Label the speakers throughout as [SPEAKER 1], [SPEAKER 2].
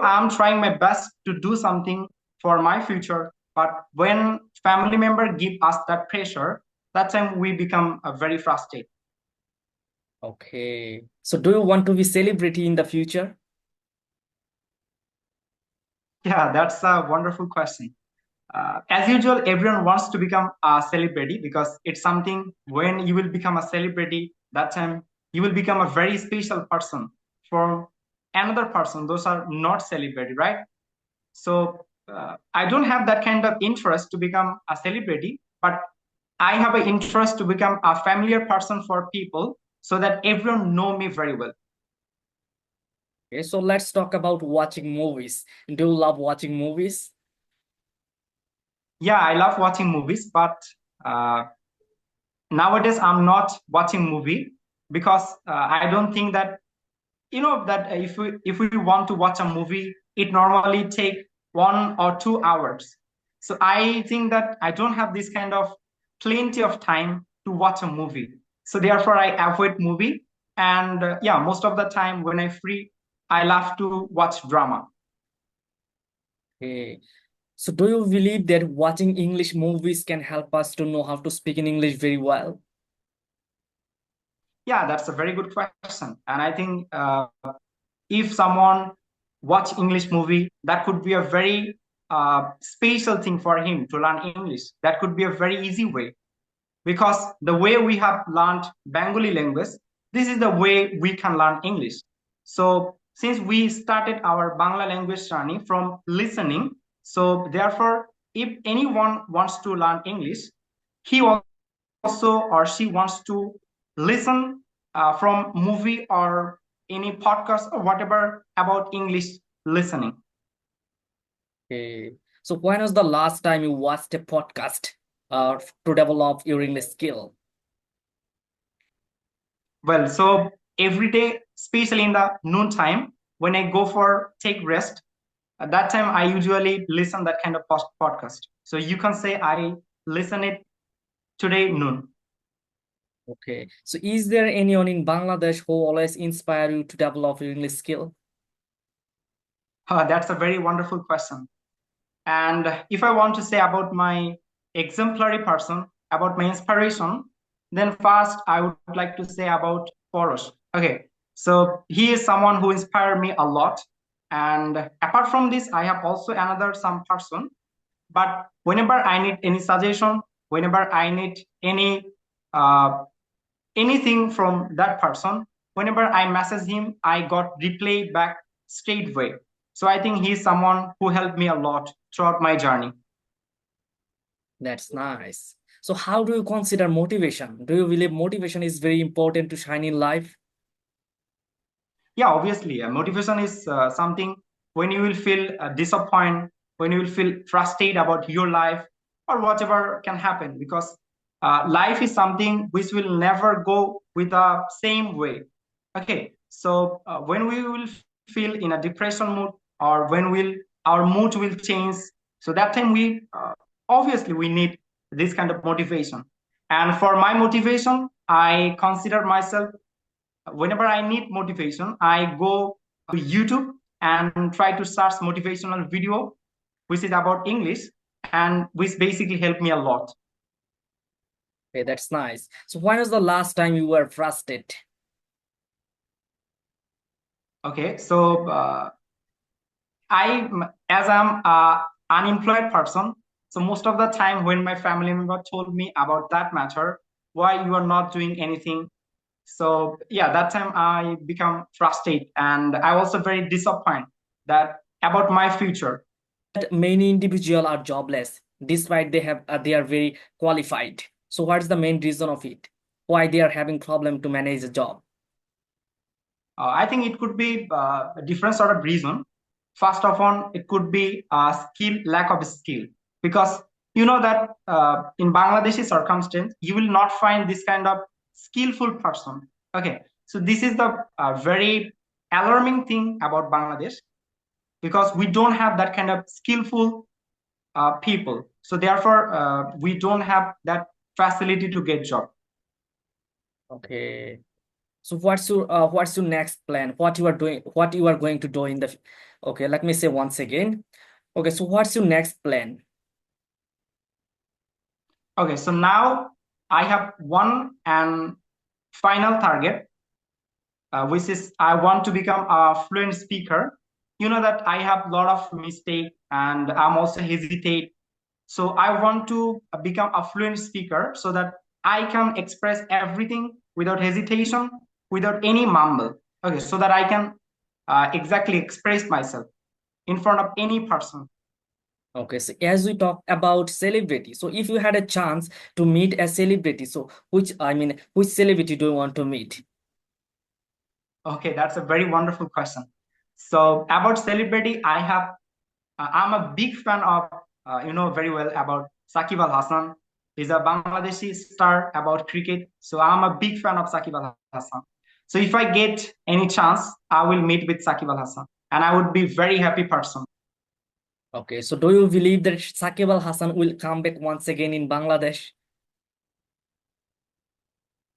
[SPEAKER 1] though I'm trying my best to do something for my future, but when family member give us that pressure, that time we become very frustrated.
[SPEAKER 2] Okay. So do you want to be celebrity in the future?
[SPEAKER 1] Yeah, that's a wonderful question. As usual, everyone wants to become a celebrity because it's something when you will become a celebrity, that time you will become a very special person for another person. Those are not celebrity, right? So I don't have that kind of interest to become a celebrity, but I have an interest to become a familiar person for people so that everyone know me very well.
[SPEAKER 2] Okay, so let's talk about watching movies. Do you love watching movies?
[SPEAKER 1] Yeah, I love watching movies, but uh, nowadays I'm not watching movie because I don't think that that if we want to watch a movie, it normally take 1 or 2 hours. So I think that I don't have this kind of plenty of time to watch a movie. So therefore I avoid movie. And yeah, most of the time when I free, I love to watch drama.
[SPEAKER 2] Okay. So do you believe that watching English movies can help us to know how to speak in English very well?
[SPEAKER 1] Yeah, that's a very good question. And I think if someone watch English movie, that could be a very special thing for him to learn English. That could be a very easy way because the way we have learned Bengali language, this is the way we can learn English. So since we started our Bangla language journey from listening, so therefore, if anyone wants to learn English, he also or she wants to listen from movie or any podcast or whatever about English listening.
[SPEAKER 2] Okay. So when was the last time you watched a podcast to develop your English skill?
[SPEAKER 1] Well, so every day, especially in the noon time, when I go for take rest, at that time I usually listen that kind of podcast. So you can say I listen it today noon.
[SPEAKER 2] Okay. So is there anyone in Bangladesh who always inspire you to develop your English skill?
[SPEAKER 1] That's a very wonderful question. And if I want to say about my exemplary person, about my inspiration, then first I would like to say about Porosh. Okay, so he is someone who inspired me a lot. And apart from this, I have also another some person. But whenever I need any suggestion, whenever I need uh, anything from that person, whenever I message him, I got reply back straight away. So I think he's someone who helped me a lot throughout my journey.
[SPEAKER 2] That's nice. So how do you consider motivation? Do you believe motivation is very important to shine in life?
[SPEAKER 1] Yeah, obviously, motivation is something when you will feel disappointed, when you will feel frustrated about your life or whatever can happen, because life is something which will never go with the same way. Okay, so when we will feel in a depression mood or when will our mood will change, so that time we obviously we need this kind of motivation. And for my motivation, I consider myself whenever I need motivation, I go to YouTube and try to search motivational video, which is about English and which basically helped me a lot.
[SPEAKER 2] Okay, that's nice. So when was the last time you were frustrated?
[SPEAKER 1] Okay, so I, as I'm a unemployed person, so most of the time when my family member told me about that matter, why you are not doing anything. So yeah, that time I become frustrated and I also very disappointed that about my future.
[SPEAKER 2] That many individuals are jobless despite they are very qualified. So what's the main reason of it? Why they are having problem to manage a job?
[SPEAKER 1] I think it could be a different sort of reason. First of all, it could be a skill, lack of skill, because you know that in Bangladeshi circumstance, you will not find this kind of skillful person. Okay, so this is the very alarming thing about Bangladesh because we don't have that kind of skillful people. So therefore, we don't have that facility to get job.
[SPEAKER 2] Okay. So what's your next plan? What you are doing? What you are going to do in the Okay, let me say once again. Okay, so what's your next plan?
[SPEAKER 1] Okay, so now I have one and final target, which is I want to become a fluent speaker. You know that I have a lot of mistake and I'm also hesitate. So I want to become a fluent speaker so that I can express everything without hesitation, without any mumble. Okay, so that I can exactly express myself in front of any person.
[SPEAKER 2] Okay, so as we talk about celebrity, so if you had a chance to meet a celebrity, so which celebrity do you want to meet?
[SPEAKER 1] Okay, that's a very wonderful question. So about celebrity, I'm a big fan of you know very well about Sakib Al Hasan. He's a Bangladeshi star about cricket. So I'm a big fan of Sakib Al Hasan. So if I get any chance, I will meet with Sakib Al Hasan, and I would be very happy person.
[SPEAKER 2] Okay, so do you believe that Sakib Al Hasan will come back once again in Bangladesh?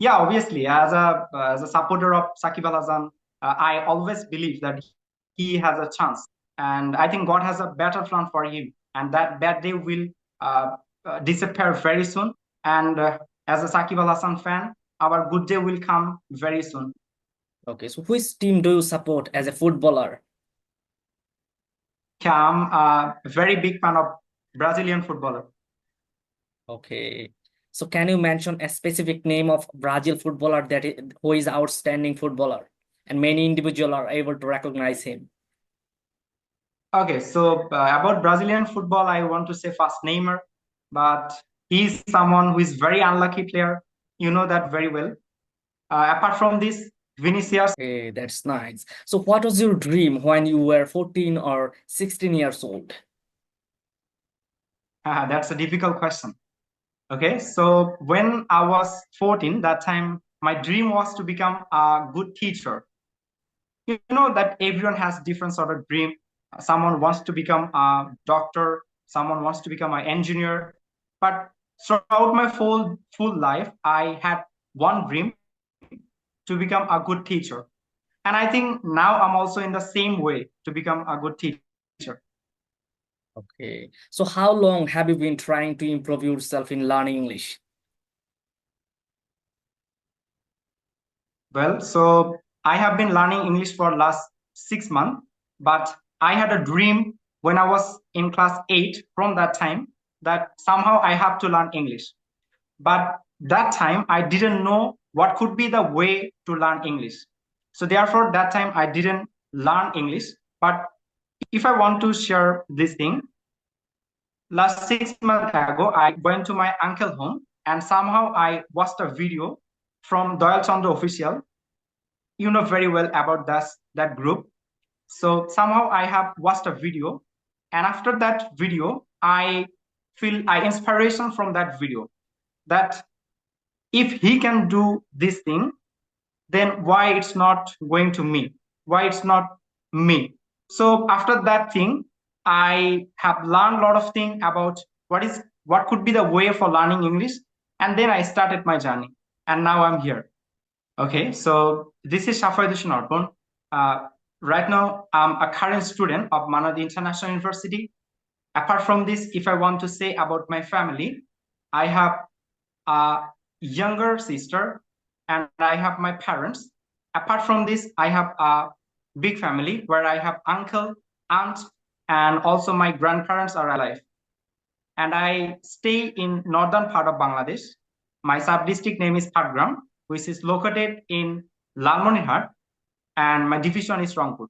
[SPEAKER 1] Yeah, obviously, as a supporter of Sakib Al Hasan, I always believe that he has a chance, and I think God has a better plan for him, and that bad day will uh, disappear very soon. And as a Sakib Al Hasan fan, our good day will come very soon.
[SPEAKER 2] Okay, so which team do you support as a footballer?
[SPEAKER 1] Yeah, I'm a very big fan of Brazilian footballer.
[SPEAKER 2] Okay, so can you mention a specific name of Brazil footballer who is outstanding footballer and many individuals are able to recognize him?
[SPEAKER 1] Okay, so about Brazilian football, I want to say first Neymar, but he's someone who is very unlucky player. You know that very well. Apart from this, Vinicius,
[SPEAKER 2] Okay, that's nice. So what was your dream when you were 14 or 16 years old?
[SPEAKER 1] that's a difficult question. Okay, so when I was 14, that time my dream was to become a good teacher. You know that everyone has different sort of dream. Someone wants to become a doctor, someone wants to become an engineer. But throughout my full life, I had one dream to become a good teacher. And I think now I'm also in the same way to become a good teacher.
[SPEAKER 2] Okay, so how long have you been trying to improve yourself in learning English?
[SPEAKER 1] Well, so I have been learning English for last 6 months, but I had a dream when I was in class 8 from that time that somehow I have to learn English. But that time I didn't know what could be the way to learn English. So therefore, that time I didn't learn English. But if I want to share this thing, last 6 months ago, I went to my uncle home and somehow I watched a video from Doyle Chandra official. You know very well about that group. So somehow I have watched a video, and after that video, I feel I inspiration from that video that if he can do this thing, then why it's not going to me? Why it's not me? So after that thing, I have learned a lot of things about what could be the way for learning English, and then I started my journey, and now I'm here. Okay, so this is Shafaiduddin Arpon. Uh, right now, I'm a current student of Manadi International University. Apart from this, if I want to say about my family, I have a younger sister and I have my parents. Apart from this, I have a big family where I have uncle, aunt, and also my grandparents are alive. And I stay in northern part of Bangladesh. My sub-district name is Patgram, which is located in Lalmonirhat, and my division is Rangpur.